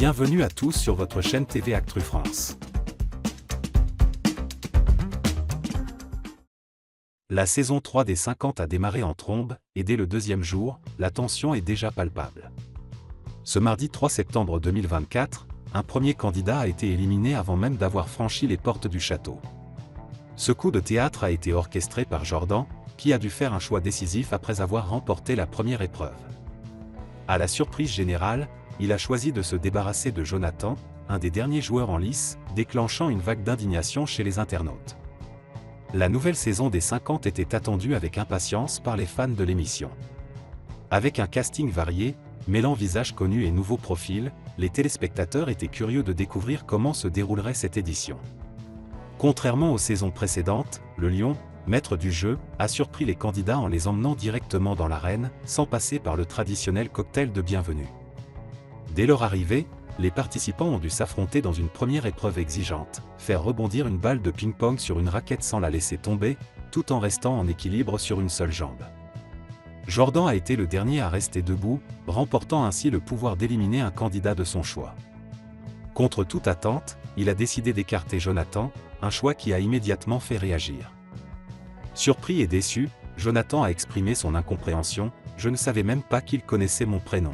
Bienvenue à tous sur votre chaîne TV Actu France. La saison 3 des 50 a démarré en trombe, et dès le deuxième jour, la tension est déjà palpable. Ce mardi 3 septembre 2024, un premier candidat a été éliminé avant même d'avoir franchi les portes du château. Ce coup de théâtre a été orchestré par Jordan, qui a dû faire un choix décisif après avoir remporté la première épreuve. À la surprise générale, il a choisi de se débarrasser de Jonathan, un des derniers joueurs en lice, déclenchant une vague d'indignation chez les internautes. La nouvelle saison des 50 était attendue avec impatience par les fans de l'émission. Avec un casting varié, mêlant visages connus et nouveaux profils, les téléspectateurs étaient curieux de découvrir comment se déroulerait cette édition. Contrairement aux saisons précédentes, le Lion, maître du jeu, a surpris les candidats en les emmenant directement dans l'arène, sans passer par le traditionnel cocktail de bienvenue. Dès leur arrivée, les participants ont dû s'affronter dans une première épreuve exigeante, faire rebondir une balle de ping-pong sur une raquette sans la laisser tomber, tout en restant en équilibre sur une seule jambe. Jordan a été le dernier à rester debout, remportant ainsi le pouvoir d'éliminer un candidat de son choix. Contre toute attente, il a décidé d'écarter Jonathan, un choix qui a immédiatement fait réagir. Surpris et déçu, Jonathan a exprimé son incompréhension, « Je ne savais même pas qu'il connaissait mon prénom.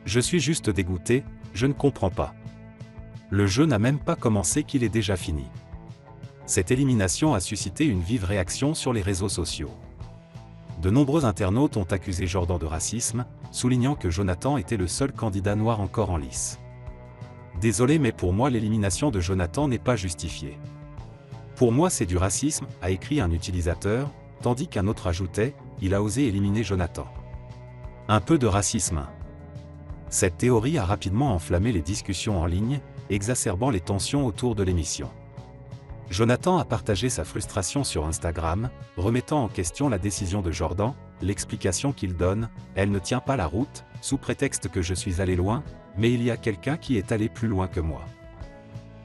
Je suis juste dégoûté, je ne comprends pas. Le jeu n'a même pas commencé qu'il est déjà fini. » Cette élimination a suscité une vive réaction sur les réseaux sociaux. De nombreux internautes ont accusé Jordan de racisme, soulignant que Jonathan était le seul candidat noir encore en lice. « Désolé mais pour moi l'élimination de Jonathan n'est pas justifiée. Pour moi c'est du racisme », a écrit un utilisateur, tandis qu'un autre ajoutait « Il a osé éliminer Jonathan. Un peu de racisme. » Cette théorie a rapidement enflammé les discussions en ligne, exacerbant les tensions autour de l'émission. Jonathan a partagé sa frustration sur Instagram, remettant en question la décision de Jordan, l'explication qu'il donne, « Elle ne tient pas la route, sous prétexte que je suis allé loin, mais il y a quelqu'un qui est allé plus loin que moi. »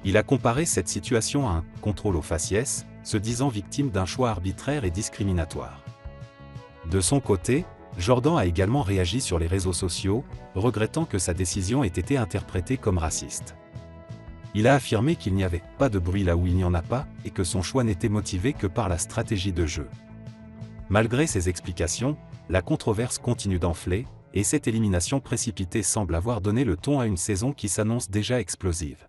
Il a comparé cette situation à un « contrôle aux faciès », se disant victime d'un choix arbitraire et discriminatoire. De son côté, Jordan a également réagi sur les réseaux sociaux, regrettant que sa décision ait été interprétée comme raciste. Il a affirmé qu'il n'y avait pas de bruit là où il n'y en a pas, et que son choix n'était motivé que par la stratégie de jeu. Malgré ces explications, la controverse continue d'enfler, et cette élimination précipitée semble avoir donné le ton à une saison qui s'annonce déjà explosive.